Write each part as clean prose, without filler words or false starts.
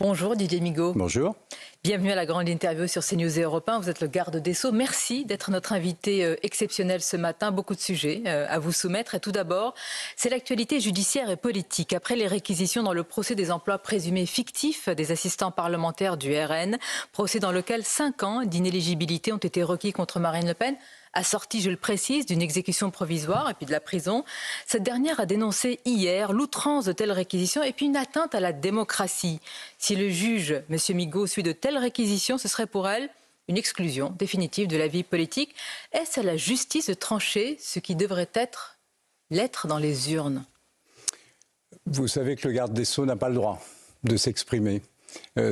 Bonjour Didier Migaud. Bonjour. Bienvenue à la grande interview sur CNews et Europe 1. Vous êtes le garde des Sceaux. Merci d'être notre invité exceptionnel ce matin. Beaucoup de sujets à vous soumettre. Et tout d'abord, c'est l'actualité judiciaire et politique. Après les réquisitions dans le procès des emplois présumés fictifs des assistants parlementaires du RN, procès dans lequel 5 ans d'inéligibilité ont été requis contre Marine Le Pen, assortie, je le précise, d'une exécution provisoire et puis de la prison. Cette dernière a dénoncé hier l'outrance de telles réquisitions et puis une atteinte à la démocratie. Si le juge, M. Migaud, suit de telles réquisitions, ce serait pour elle une exclusion définitive de la vie politique. Est-ce à la justice de trancher ce qui devrait être l'être dans les urnes? Vous savez que le garde des Sceaux n'a pas le droit de s'exprimer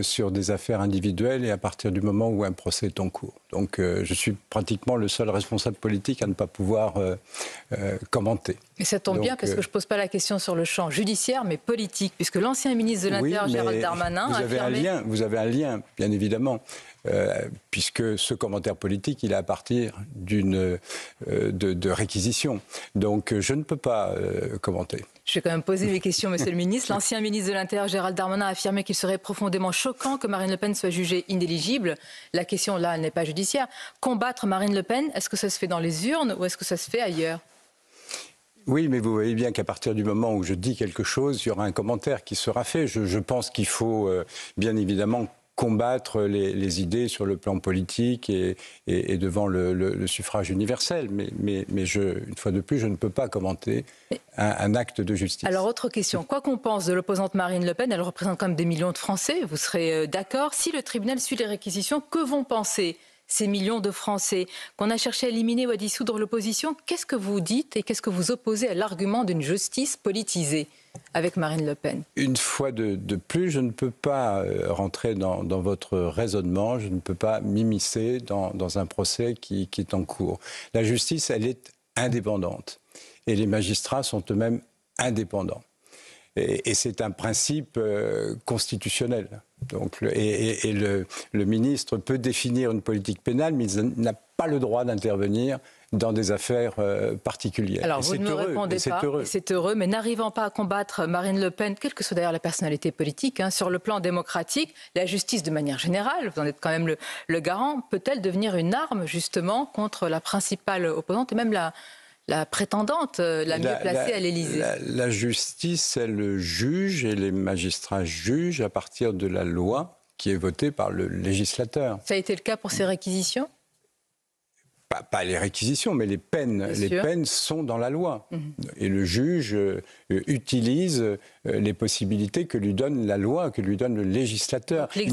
sur des affaires individuelles et à partir du moment où un procès est en cours. Donc je suis pratiquement le seul responsable politique à ne pas pouvoir commenter. Et ça tombe bien parce que je ne pose pas la question sur le champ judiciaire mais politique, puisque l'ancien ministre de l'Intérieur, Gérald Darmanin, a affirmé... Vous avez un lien, bien évidemment, puisque ce commentaire politique, il est à partir de réquisition. Donc je ne peux pas commenter. Je vais quand même poser mes questions, Monsieur le ministre. L'ancien ministre de l'Intérieur, Gérald Darmanin, a affirmé qu'il serait profondément choquant que Marine Le Pen soit jugée inéligible. La question, là, elle n'est pas judiciaire. Combattre Marine Le Pen, est-ce que ça se fait dans les urnes ou est-ce que ça se fait ailleurs ? Oui, mais vous voyez bien qu'à partir du moment où je dis quelque chose, il y aura un commentaire qui sera fait. Je pense qu'il faut, bien évidemment, combattre les idées sur le plan politique et devant le suffrage universel. Mais une fois de plus, je ne peux pas commenter un acte de justice. Alors, autre question. Quoi qu'on pense de l'opposante Marine Le Pen, elle représente quand même des millions de Français. Vous serez d'accord. Si le tribunal suit les réquisitions, que vont penser ces millions de Français qu'on a cherché à éliminer ou à dissoudre l'opposition? Qu'est-ce que vous dites et qu'est-ce que vous opposez à l'argument d'une justice politisée avec Marine Le Pen? Une fois de plus, je ne peux pas rentrer dans votre raisonnement, je ne peux pas m'immiscer dans un procès qui est en cours. La justice, elle est indépendante et les magistrats sont eux-mêmes indépendants. Et c'est un principe constitutionnel. Donc, le ministre peut définir une politique pénale, mais il n'a pas le droit d'intervenir dans des affaires particulières. Alors, vous ne me répondez pas, c'est heureux, mais n'arrivant pas à combattre Marine Le Pen, quelle que soit d'ailleurs la personnalité politique, sur le plan démocratique, la justice de manière générale, vous en êtes quand même le garant, peut-elle devenir une arme justement contre la principale opposante et même la prétendante la mieux placée à l'Élysée? La justice, elle juge et les magistrats jugent à partir de la loi qui est votée par le législateur. Ça a été le cas pour ces réquisitions? Pas les réquisitions, mais les peines. Les peines sont dans la loi. Et le juge utilise les possibilités que lui donne la loi, que lui donne le législateur. Le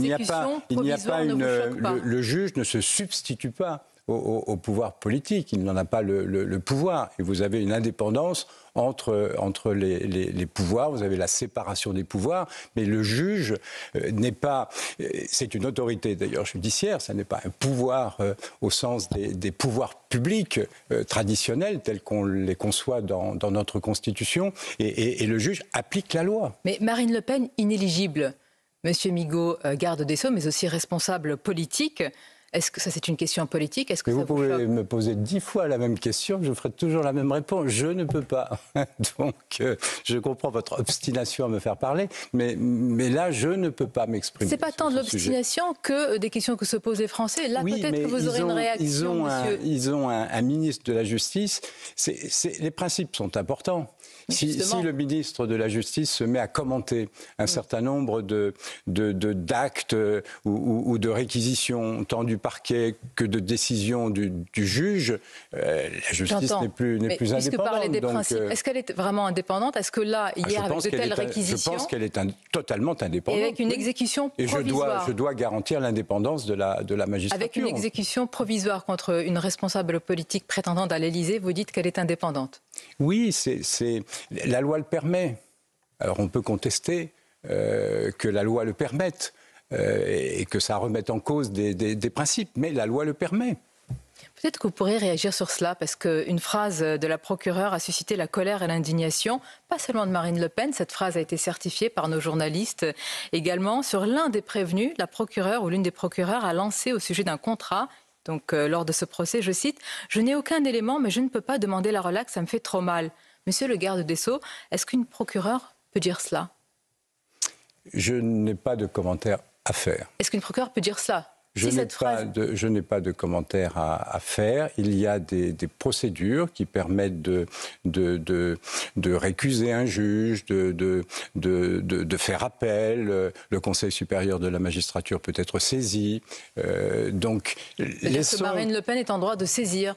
juge ne se substitue pas au pouvoir politique. Il n'en a pas le pouvoir. Et vous avez une indépendance entre les pouvoirs. Vous avez la séparation des pouvoirs. Mais le juge n'est pas... C'est une autorité, d'ailleurs, judiciaire. Ça n'est pas un pouvoir au sens des pouvoirs publics traditionnels, tels qu'on les conçoit dans notre Constitution. Et le juge applique la loi. Mais Marine Le Pen, inéligible. Monsieur Migaud, garde des Sceaux, mais aussi responsable politique... Est-ce que ça, c'est une question politique? Est-ce que vous pouvez me poser 10 fois la même question, je ferai toujours la même réponse. Je ne peux pas. Donc, je comprends votre obstination à me faire parler, mais là, je ne peux pas m'exprimer. C'est pas tant de l'obstination que des questions que se posent les Français. Là, oui, peut-être que vous aurez une réaction, monsieur. Ils ont un ministre de la Justice. Les principes sont importants. Si le ministre de la Justice se met à commenter un certain nombre d'actes ou de réquisitions, tant du parquet que de décisions du juge, la justice n'est plus indépendante. Puisque parler des principes, est-ce qu'elle est vraiment indépendante? Est-ce que là, hier, avec de telles réquisitions... Je pense qu'elle est totalement indépendante. Et avec une exécution provisoire. Et je dois garantir l'indépendance de la magistrature. Avec une exécution provisoire contre une responsable politique prétendante à l'Élysée, vous dites qu'elle est indépendante? Oui, la loi le permet. Alors on peut contester que la loi le permette et que ça remette en cause des principes, mais la loi le permet. Peut-être que vous pourrez réagir sur cela, parce qu'une phrase de la procureure a suscité la colère et l'indignation, pas seulement de Marine Le Pen, cette phrase a été certifiée par nos journalistes également. Sur l'un des prévenus, la procureure ou l'une des procureures a lancé au sujet d'un contrat. Donc, lors de ce procès, je cite, « Je n'ai aucun élément, mais je ne peux pas demander la relaxe, ça me fait trop mal. » Monsieur le garde des Sceaux, est-ce qu'une procureure peut dire cela? Je n'ai pas de commentaire à faire. Est-ce qu'une procureure peut dire cela? Je n'ai pas de commentaire à faire. Il y a des procédures qui permettent de récuser un juge, de faire appel. Le Conseil supérieur de la magistrature peut être saisi. Donc, Marine Le Pen est en droit de saisir.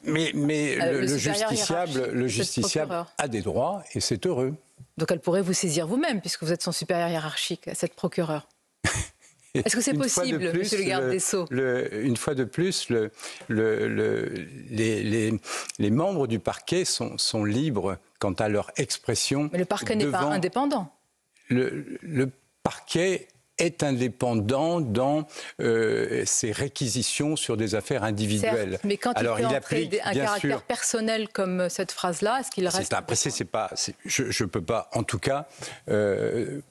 Mais le justiciable a des droits et c'est heureux. Donc elle pourrait vous saisir vous-même puisque vous êtes son supérieur hiérarchique, cette procureure. Est-ce que c'est possible, monsieur le garde des Sceaux? Une fois de plus, les membres du parquet sont libres quant à leur expression. Mais le parquet n'est pas indépendant. Le parquet est indépendant dans ses réquisitions sur des affaires individuelles. Certes, mais quand il fait entrer un caractère personnel comme cette phrase-là, est-ce qu'il reste... Je ne peux pas, en tout cas,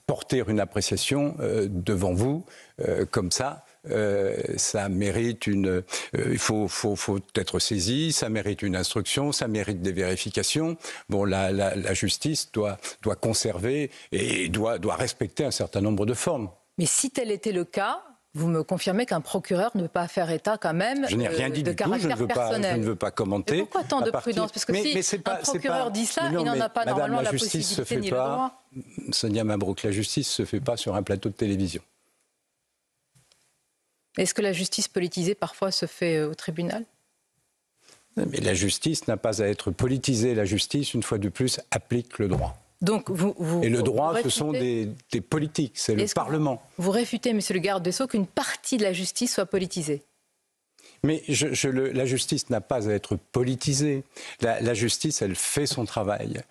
porter une appréciation devant vous comme ça. Ça mérite il faut être saisi, ça mérite une instruction, ça mérite des vérifications. Bon, la justice doit conserver et doit respecter un certain nombre de formes. Mais si tel était le cas, vous me confirmez qu'un procureur ne peut pas faire état quand même je n'ai rien dit de du tout, je ne veux pas commenter. Mais pourquoi tant de prudence? Parce que si un procureur dit cela, il n'en a pas normalement la possibilité ni le droit. Sonia Mabrouk, la justice ne se fait pas sur un plateau de télévision. Est-ce que la justice politisée parfois se fait au tribunal? Mais la justice n'a pas à être politisée. La justice, une fois de plus, applique le droit. Donc et le droit, ce sont des politiques, c'est le Parlement. Vous réfutez, monsieur le garde des Sceaux, qu'une partie de la justice soit politisée? Mais la justice n'a pas à être politisée. La justice, elle fait son travail.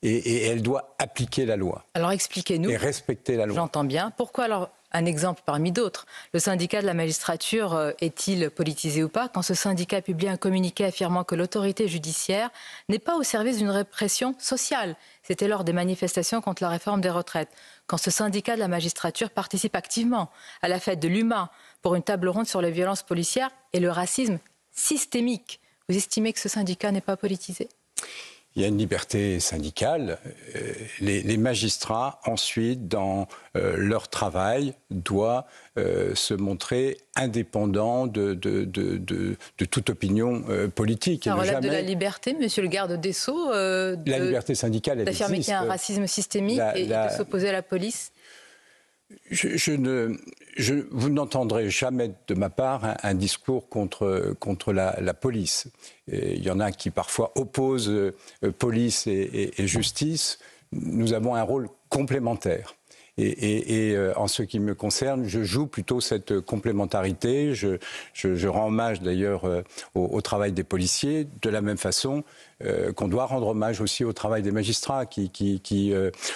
Et elle doit appliquer la loi. Alors expliquez-nous. Et respecter la loi. J'entends bien. Pourquoi alors, un exemple parmi d'autres, le syndicat de la magistrature est-il politisé ou pas quand ce syndicat publie un communiqué affirmant que l'autorité judiciaire n'est pas au service d'une répression sociale? C'était lors des manifestations contre la réforme des retraites. Quand ce syndicat de la magistrature participe activement à la fête de l'UMA pour une table ronde sur les violences policières et le racisme systémique, vous estimez que ce syndicat n'est pas politisé? Il y a une liberté syndicale. Les magistrats, ensuite, dans leur travail, doivent se montrer indépendants de toute opinion politique. Ça relève de la liberté, monsieur le garde des Sceaux, la liberté syndicale, elle d'affirmer existe. qu'il y a un racisme systémique et de s'opposer à la police? Vous n'entendrez jamais de ma part un discours contre la police. Et il y en a qui parfois opposent police et justice. Nous avons un rôle complémentaire. Et en ce qui me concerne, je joue plutôt cette complémentarité. Je rends hommage d'ailleurs au travail des policiers, de la même façon qu'on doit rendre hommage aussi au travail des magistrats qui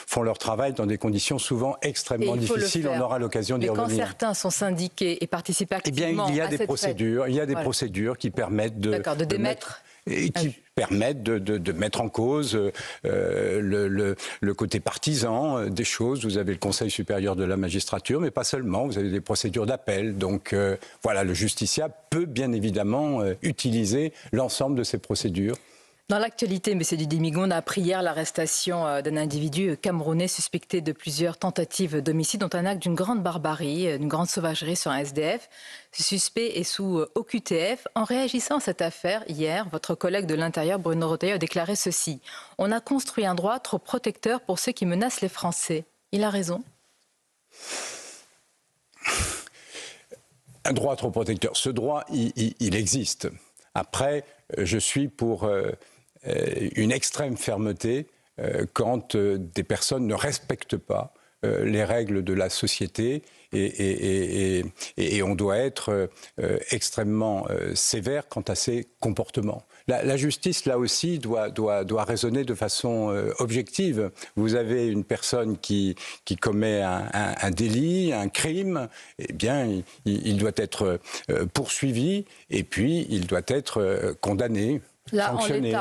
font leur travail dans des conditions souvent extrêmement difficiles. On aura l'occasion d'y revenir. Mais quand certains sont syndiqués et participent activement, eh bien, il y a des procédures. Il y a des procédures qui permettent de démettre. Et qui permettent de mettre en cause le côté partisan des choses. Vous avez le Conseil supérieur de la magistrature, mais pas seulement. Vous avez des procédures d'appel. Donc voilà, le justiciable peut bien évidemment utiliser l'ensemble de ces procédures. Dans l'actualité, M. Didy-Migaud, on a appris hier l'arrestation d'un individu camerounais suspecté de plusieurs tentatives d'homicide, dont un acte d'une grande barbarie, d'une grande sauvagerie sur un SDF. Ce suspect est sous OQTF. En réagissant à cette affaire, hier, votre collègue de l'Intérieur, Bruno Retailleau, a déclaré ceci. « On a construit un droit trop protecteur pour ceux qui menacent les Français. » Il a raison. Un droit trop protecteur. Ce droit, il existe. Après, je suis pour une extrême fermeté quand des personnes ne respectent pas les règles de la société et on doit être extrêmement sévère quant à ces comportements. La justice, là aussi, doit raisonner de façon objective. Vous avez une personne qui commet un délit, un crime, eh bien, il doit être poursuivi et puis il doit être condamné. Là, sanctionné.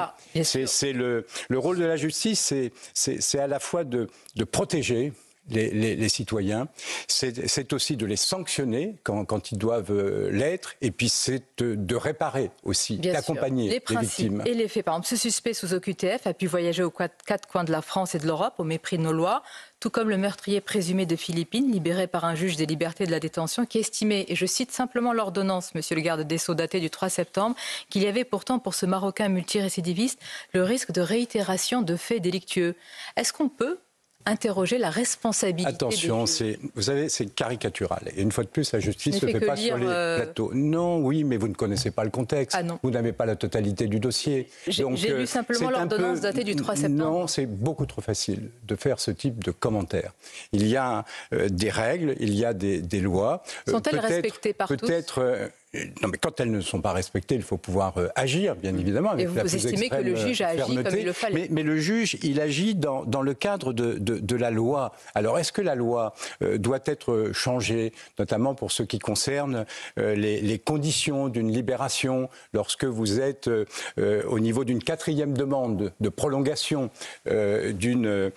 C'est le rôle de la justice, c'est à la fois de protéger les citoyens, c'est aussi de les sanctionner quand ils doivent l'être, et puis c'est de réparer aussi, d'accompagner les victimes. Et les faits, par exemple, ce suspect sous OQTF a pu voyager aux quatre coins de la France et de l'Europe au mépris de nos lois. tout comme le meurtrier présumé de Philippines, libéré par un juge des libertés de la détention, qui estimait, et je cite simplement l'ordonnance, monsieur le garde des Sceaux, datée du 3 septembre, qu'il y avait pourtant pour ce Marocain multirécidiviste le risque de réitération de faits délictueux. Est-ce qu'on peut interroger la responsabilité? Attention, vous savez, c'est caricatural. Et une fois de plus, la justice ne se fait pas sur les plateaux. Non, oui, mais vous ne connaissez pas le contexte. Ah non. Vous n'avez pas la totalité du dossier. J'ai lu simplement l'ordonnance datée du 3 septembre. Non, c'est beaucoup trop facile de faire ce type de commentaires. Il y a des règles, il y a des lois. Sont-elles respectées par tous? Non, mais quand elles ne sont pas respectées, il faut pouvoir agir, bien évidemment. Avec vous estimez que le juge a agi fermeté. comme il le fallait? Mais le juge, il agit dans le cadre de la loi. Alors, est-ce que la loi doit être changée, notamment pour ce qui concerne les conditions d'une libération, lorsque vous êtes au niveau d'une 4e demande de prolongation d'une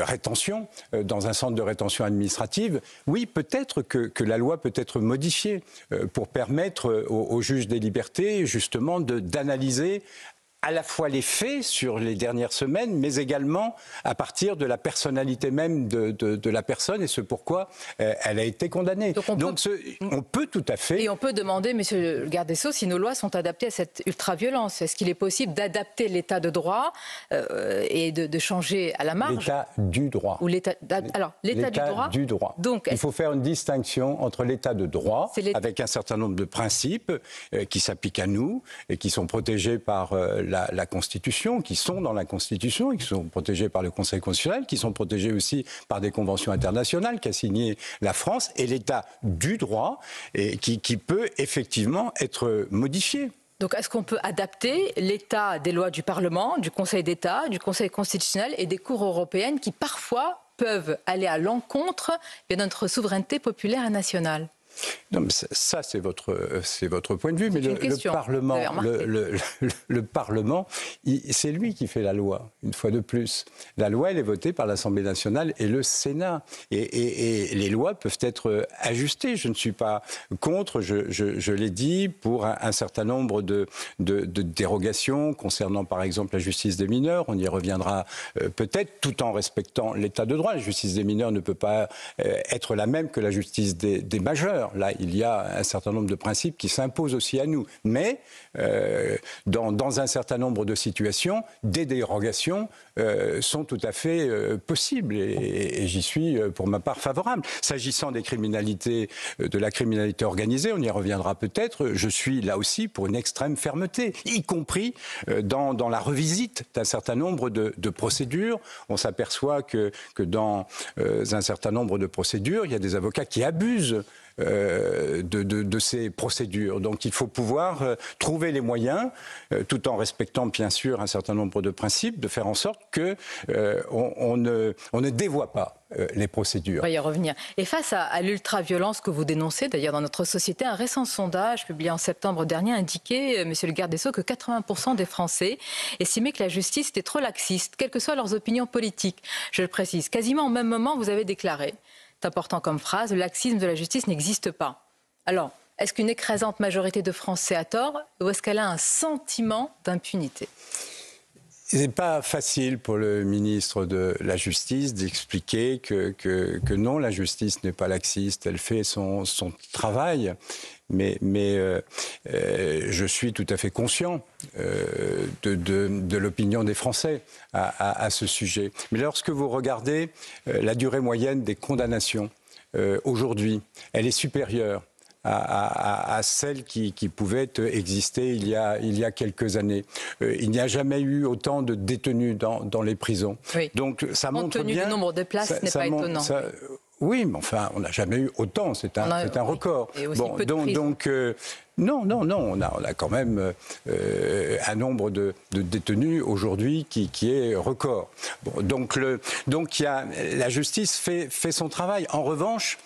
rétention dans un centre de rétention administrative? Oui, peut-être que la loi peut être modifiée pour permettre au juge des libertés, justement, d'analyser à la fois les faits sur les dernières semaines, mais également à partir de la personnalité même de la personne et ce pourquoi elle a été condamnée. Donc on peut tout à fait... Et on peut demander, monsieur le garde des Sceaux, si nos lois sont adaptées à cette ultra-violence. Est-ce qu'il est possible d'adapter l'état de droit et de changer à la marge? L'état du droit. Ou l'état du droit. Donc, il faut faire une distinction entre l'état de droit, avec un certain nombre de principes qui s'appliquent à nous et qui sont protégés par la Constitution, qui sont dans la Constitution et qui sont protégés par le Conseil constitutionnel, qui sont protégés aussi par des conventions internationales qu'a signées la France, et l'état du droit et qui peut effectivement être modifié. Donc est-ce qu'on peut adapter l'état des lois du Parlement, du Conseil d'État, du Conseil constitutionnel et des cours européennes qui parfois peuvent aller à l'encontre de notre souveraineté populaire et nationale? Non, mais ça, c'est votre point de vue. Mais le Parlement, c'est lui qui fait la loi, une fois de plus. La loi, elle est votée par l'Assemblée nationale et le Sénat. Et les lois peuvent être ajustées. Je ne suis pas contre, je l'ai dit, pour un certain nombre de dérogations concernant, par exemple, la justice des mineurs. On y reviendra peut-être, tout en respectant l'état de droit. La justice des mineurs ne peut pas être la même que la justice des majeurs. Là, il y a un certain nombre de principes qui s'imposent aussi à nous. Mais dans un certain nombre de situations, des dérogations sont tout à fait possibles. Et j'y suis, pour ma part, favorable. S'agissant des criminalités, de la criminalité organisée, on y reviendra peut-être, je suis là aussi pour une extrême fermeté, y compris dans la revisite d'un certain nombre de procédures. On s'aperçoit que dans un certain nombre de procédures, il y a des avocats qui abusent de ces procédures. Donc il faut pouvoir trouver les moyens, tout en respectant bien sûr un certain nombre de principes, de faire en sorte qu'on ne dévoie pas les procédures. On va y revenir. Et face à l'ultra-violence que vous dénoncez, d'ailleurs dans notre société, un récent sondage publié en septembre dernier indiquait, monsieur le garde des Sceaux, que 80% des Français estimaient que la justice était trop laxiste, quelles que soient leurs opinions politiques. Je le précise, quasiment au même moment, vous avez déclaré, c'est important comme phrase, le laxisme de la justice n'existe pas. Alors, est-ce qu'une écrasante majorité de Français a tort ou est-ce qu'elle a un sentiment d'impunité ? Ce n'est pas facile pour le ministre de la Justice d'expliquer que non, la justice n'est pas laxiste, elle fait son travail. Mais je suis tout à fait conscient de l'opinion des Français à ce sujet. Mais lorsque vous regardez la durée moyenne des condamnations aujourd'hui, elle est supérieure à celle qui pouvait exister il y a quelques années. Il n'y a jamais eu autant de détenus dans les prisons. Oui. Donc ça montre bien... Compte tenu du nombre de places, ce n'est pas étonnant. Oui, mais enfin, on n'a jamais eu autant, c'est un record. Et aussi peu de prisons. Non, on a quand même un nombre de détenus aujourd'hui qui est record. Bon, donc la justice fait son travail. En revanche,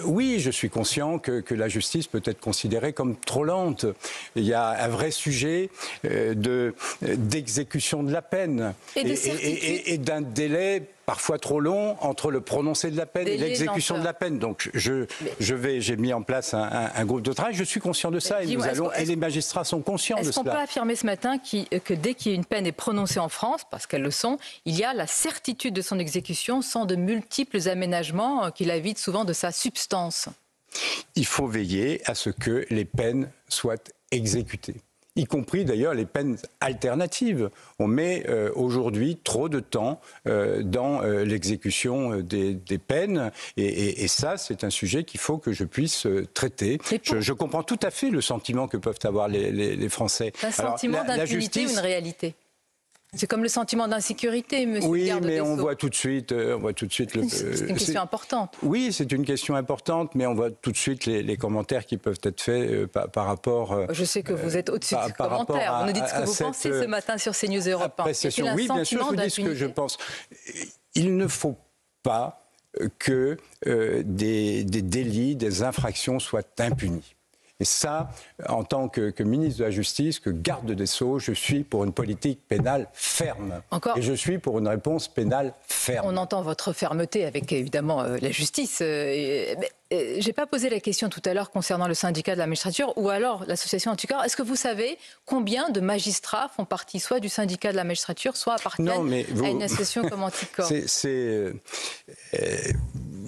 oui, je suis conscient que la justice peut être considérée comme trop lente. Il y a un vrai sujet d'exécution de la peine et d'un délai parfois trop long entre le prononcé de la peine et l'exécution de la peine. Donc j'ai mis en place un groupe de travail. Je suis conscient de ça et les magistrats sont conscients de cela. Est-ce qu'on peut affirmer ce matin que dès qu'une peine est prononcée en France, parce qu'elles le sont, il y a la certitude de son exécution sans de multiples aménagements qui la vident souvent de sa substance? Il faut veiller à ce que les peines soient exécutées, y compris d'ailleurs les peines alternatives. On met aujourd'hui trop de temps dans l'exécution des peines et ça, c'est un sujet qu'il faut que je puisse traiter. Je comprends tout à fait le sentiment que peuvent avoir les Français. Un sentiment d'impunité ou une réalité? C'est comme le sentiment d'insécurité, monsieur le garde des Sceaux. Oui, mais on voit tout de suite c'est une question importante. Oui, c'est une question importante, mais on voit tout de suite les commentaires qui peuvent être faits par rapport... Je sais que vous êtes au-dessus de ces commentaires. Vous nous dites ce que vous pensez ce matin sur CNews Europe 1. Oui, bien sûr, je vous dis ce que je pense. Il ne faut pas que des délits, des infractions soient impunis. Et ça, en tant que ministre de la Justice, que garde des Sceaux, je suis pour une politique pénale ferme. Et je suis pour une réponse pénale ferme. On entend votre fermeté avec, évidemment, la justice. Je n'ai pas posé la question tout à l'heure concernant le syndicat de la magistrature ou alors l'association Anticorps. Est-ce que vous savez combien de magistrats font partie soit du syndicat de la magistrature, soit appartiennent à une association comme Anticorps?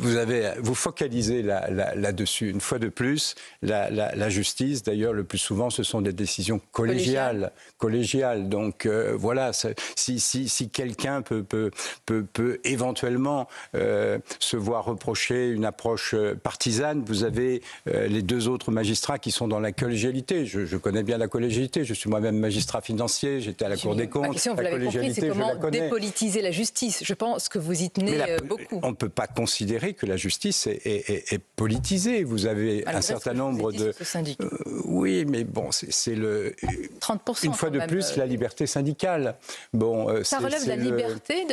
Vous focalisez là-dessus. Une fois de plus, la justice, d'ailleurs, le plus souvent, ce sont des décisions collégiales. Donc voilà, si quelqu'un peut éventuellement se voir reprocher une approche partisane, vous avez les deux autres magistrats qui sont dans la collégialité. Je connais bien la collégialité. Je suis moi-même magistrat financier. J'étais à la Cour des comptes. Ma question, vous l'avez compris, c'est comment dépolitiser la justice. Je pense que vous y tenez beaucoup. On ne peut pas considérer que la justice est politisée. Vous avez un certain nombre de... oui, mais bon, c'est le... 30%. Une fois de plus, la liberté syndicale. Bon, ça relève de la liberté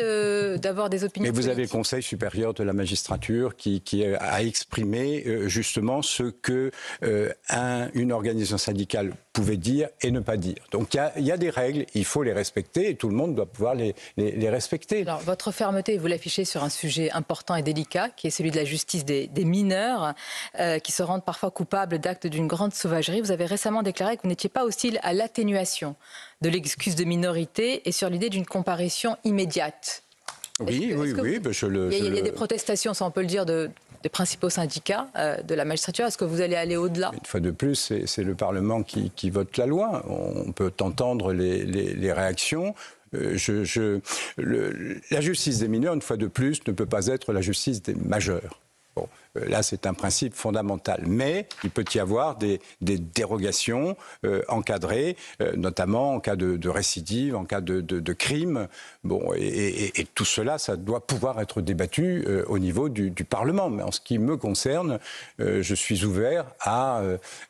d'avoir des opinions Mais vous politiques. avez le Conseil supérieur de la magistrature qui a exprimé justement ce que une organisation syndicale pouvait dire et ne pas dire. Donc il y a des règles, il faut les respecter et tout le monde doit pouvoir les respecter. Alors, votre fermeté, vous l'affichez sur un sujet important et délicat, qui est celui de la justice des mineurs, qui se rendent parfois coupables d'actes d'une grande sauvagerie. Vous avez récemment déclaré que vous n'étiez pas hostile à l'atténuation de l'excuse de minorité et sur l'idée d'une comparution immédiate. Oui. Il y a des protestations, ça on peut le dire, des principaux syndicats de la magistrature. Est-ce que vous allez aller au-delà? Une fois de plus, c'est le Parlement qui vote la loi. On peut entendre les réactions. La justice des mineurs, une fois de plus, ne peut pas être la justice des majeurs. Bon, là, c'est un principe fondamental. Mais il peut y avoir des dérogations encadrées, notamment en cas de récidive, en cas de crime. Bon, et tout cela, ça doit pouvoir être débattu au niveau du Parlement. Mais en ce qui me concerne, je suis ouvert à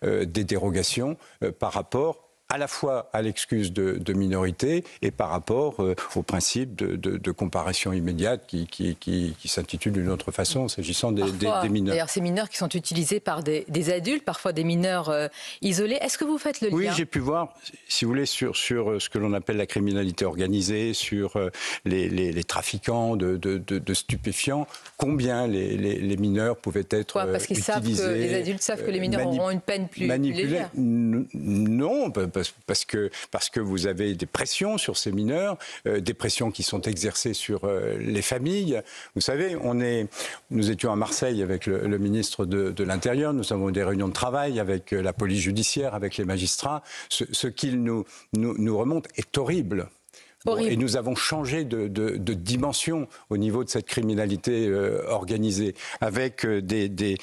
des dérogations par rapport à la fois à l'excuse de minorité et par rapport au principe de comparution immédiate qui s'intitule d'une autre façon s'agissant des mineurs. D'ailleurs, ces mineurs qui sont utilisés par des adultes, parfois des mineurs isolés. Est-ce que vous faites le lien? Oui, j'ai pu voir, si vous voulez, sur ce que l'on appelle la criminalité organisée, sur les trafiquants de stupéfiants, combien les mineurs pouvaient être parce qu'ils utilisés. Savent que les adultes savent que les mineurs auront une peine plus légère. Non, parce que vous avez des pressions sur ces mineurs, des pressions qui sont exercées sur les familles. Vous savez, nous étions à Marseille avec le ministre de l'Intérieur, nous avons eu des réunions de travail avec la police judiciaire, avec les magistrats. Ce qu'ils nous remontent est horrible. Bon, et nous avons changé de dimension au niveau de cette criminalité organisée, avec des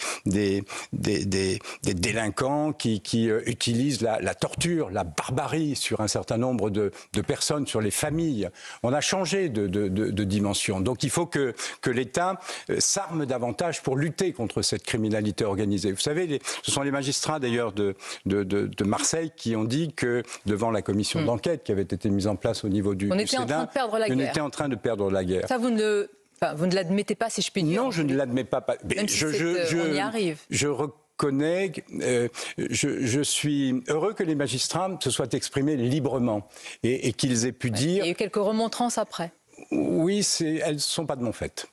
délinquants qui utilisent la torture, la barbarie sur un certain nombre de personnes, sur les familles. On a changé de dimension. Donc il faut que l'État s'arme davantage pour lutter contre cette criminalité organisée. Vous savez, ce sont les magistrats d'ailleurs de Marseille qui ont dit que devant la commission d'enquête qui avait été mise en place au niveau du On était en train de perdre la guerre. On était en train de perdre la guerre. Ça, vous ne l'admettez pas, si je puis dire. Non, je ne l'admets pas. Même si on y arrive. Je reconnais, je suis heureux que les magistrats se soient exprimés librement et qu'ils aient pu dire... Il y a eu quelques remontrances après. Oui, elles ne sont pas de mon fait.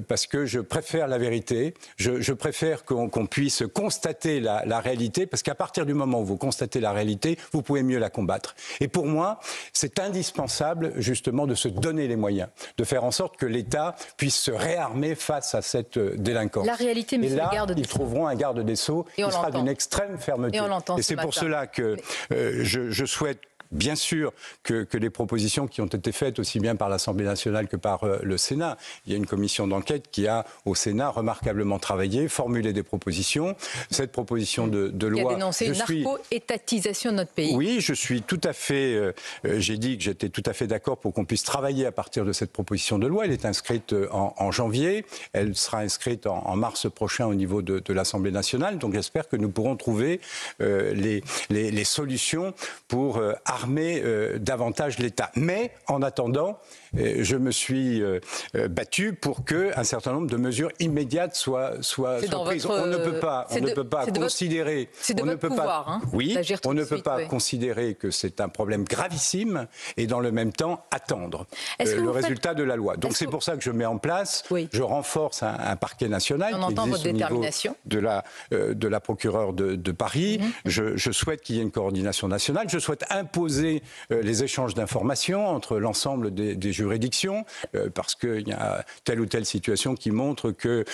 Parce que je préfère la vérité, je préfère qu'on puisse constater la réalité, parce qu'à partir du moment où vous constatez la réalité, vous pouvez mieux la combattre. Et pour moi, c'est indispensable justement de se donner les moyens, de faire en sorte que l'État puisse se réarmer face à cette délinquance. La réalité, monsieur le garde des Sceaux. Ils trouveront un garde des Sceaux qui sera d'une extrême fermeté. Et c'est pour cela que je souhaite bien sûr que les propositions qui ont été faites aussi bien par l'Assemblée nationale que par le Sénat, il y a une commission d'enquête qui a au Sénat remarquablement travaillé, formulé des propositions. Cette proposition de loi... Qui a dénoncé une narco-étatisation de notre pays. Oui, je suis tout à fait... j'ai dit que j'étais tout à fait d'accord pour qu'on puisse travailler à partir de cette proposition de loi. Elle est inscrite en janvier. Elle sera inscrite en mars prochain au niveau de l'Assemblée nationale. Donc j'espère que nous pourrons trouver les solutions pour armer davantage l'État. Mais en attendant, je me suis battu pour qu'un certain nombre de mesures immédiates soient prises. On ne peut pas considérer... C'est de votre pouvoir, on ne peut pas considérer que c'est un problème gravissime et dans le même temps attendre le résultat de la loi. Donc c'est pour ça que je mets en place, je renforce un parquet national qui existe au niveau de la procureure de Paris. Je souhaite qu'il y ait une coordination nationale. Je souhaite imposer les échanges d'informations entre l'ensemble des juridictions, parce qu'il y a telle ou telle situation qui montre que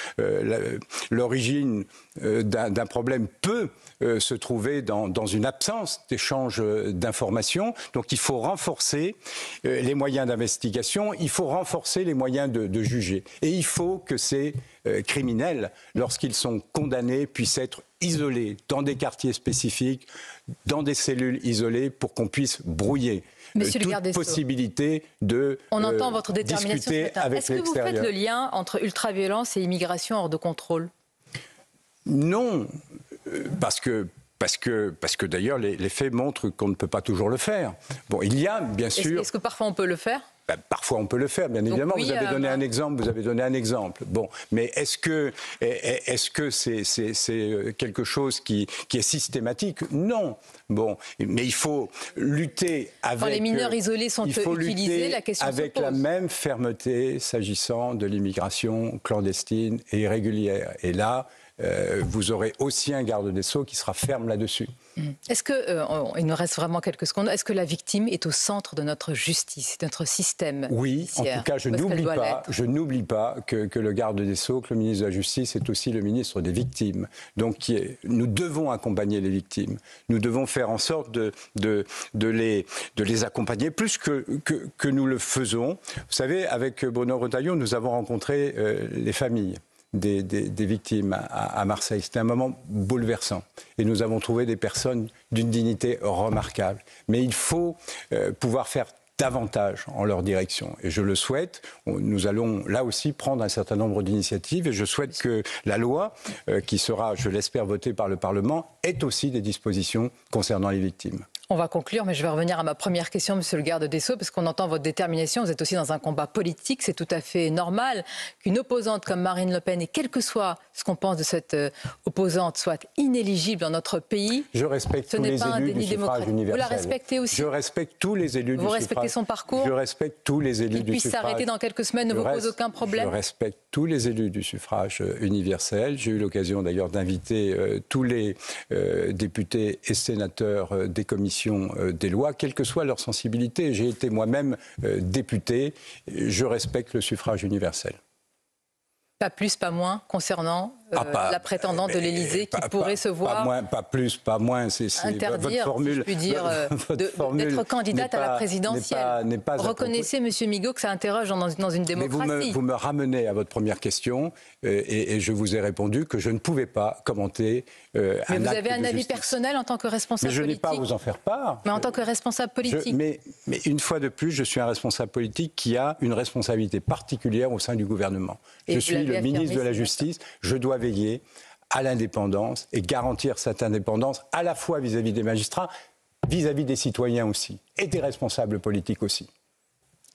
l'origine d'un problème peut se trouver dans une absence d'échange d'informations. Donc il faut renforcer les moyens d'investigation, il faut renforcer les moyens de juger. Et il faut que ces criminels, lorsqu'ils sont condamnés, puissent être isolés dans des quartiers spécifiques, dans des cellules isolées, pour qu'on puisse brouiller toute possibilité de On entend votre détermination discuter avec l'extérieur. Est-ce que vous faites le lien entre ultraviolence et immigration hors de contrôle ? Non, parce que d'ailleurs les faits montrent qu'on ne peut pas toujours le faire. Bon, il y a bien sûr... Est-ce que parfois on peut le faire ? Parfois, on peut le faire, bien évidemment. Oui, vous avez donné un exemple. Bon, mais est-ce que c'est quelque chose qui est systématique ? Non. Bon, mais il faut lutter avec... Quand les mineurs isolés sont utilisés, la question se pose. Avec la même fermeté s'agissant de l'immigration clandestine et irrégulière. Et là, vous aurez aussi un garde des Sceaux qui sera ferme là-dessus. Est-ce que, il nous reste vraiment quelques secondes, est-ce que la victime est au centre de notre justice, de notre système judiciaire ? En tout cas, je n'oublie pas que le garde des Sceaux, que le ministre de la Justice est aussi le ministre des victimes. Donc nous devons accompagner les victimes. Nous devons faire en sorte de les accompagner plus que nous le faisons. Vous savez, avec Bruno Retailleau, nous avons rencontré les familles des victimes à Marseille. C'était un moment bouleversant. Et nous avons trouvé des personnes d'une dignité remarquable. Mais il faut pouvoir faire davantage en leur direction. Et je le souhaite. Nous allons là aussi prendre un certain nombre d'initiatives. Et je souhaite que la loi, qui sera, je l'espère, votée par le Parlement, ait aussi des dispositions concernant les victimes. On va conclure, mais je vais revenir à ma première question, monsieur le garde des Sceaux, parce qu'on entend votre détermination. Vous êtes aussi dans un combat politique. C'est tout à fait normal qu'une opposante comme Marine Le Pen, et quel que soit ce qu'on pense de cette opposante, soit inéligible dans notre pays. Je respecte tous les élus du suffrage universel. Vous la respectez aussi ? Je respecte tous les élus du suffrage. Vous respectez son parcours ? Je respecte tous les élus du suffrage. Qu'il puisse s'arrêter dans quelques semaines ne vous pose aucun problème ? Je respecte tous les élus du suffrage universel. J'ai eu l'occasion d'ailleurs d'inviter tous les députés et sénateurs des commissions des lois, quelle que soit leur sensibilité. J'ai été moi-même député. Je respecte le suffrage universel. Pas plus, pas moins, concernant la prétendante de l'Élysée qui pourrait se voir... Pas plus, pas moins. C'est interdire, votre formule, si je puis dire, d'être candidate à la présidentielle. N'est pas reconnaissez, M. Migaud, que ça interroge dans une démocratie. Mais vous me ramenez à votre première question et je vous ai répondu que je ne pouvais pas commenter un acte de justice. Mais vous avez un avis personnel en tant que responsable politique. Mais je n'ai pas à vous en faire part. Mais en tant que responsable politique. Mais une fois de plus, je suis un responsable politique qui a une responsabilité particulière au sein du gouvernement. Je suis le ministre de la Justice. Je dois veiller à l'indépendance et garantir cette indépendance à la fois vis-à-vis des magistrats, vis-à-vis des citoyens aussi, et des responsables politiques aussi.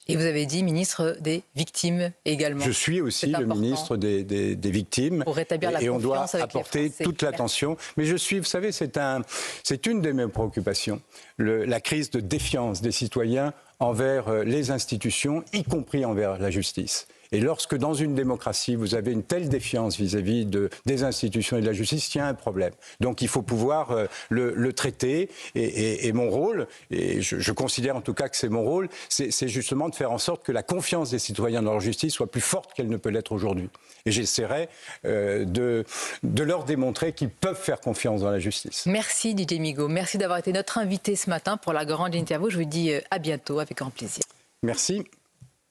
Et vous avez dit ministre des victimes également. Je suis aussi le ministre des victimes. Pour rétablir la confiance. Et on doit apporter toute l'attention. Mais je suis, vous savez, c'est une de mes préoccupations. La crise de défiance des citoyens envers les institutions, y compris envers la justice. Et lorsque dans une démocratie, vous avez une telle défiance vis-à-vis des institutions et de la justice, il y a un problème. Donc il faut pouvoir le traiter. Et mon rôle, et je considère en tout cas que c'est mon rôle, c'est justement de faire en sorte que la confiance des citoyens dans leur justice soit plus forte qu'elle ne peut l'être aujourd'hui. Et j'essaierai de leur démontrer qu'ils peuvent faire confiance dans la justice. Merci Didier Migaud. Merci d'avoir été notre invité ce matin pour la grande interview. Je vous dis à bientôt avec grand plaisir. Merci.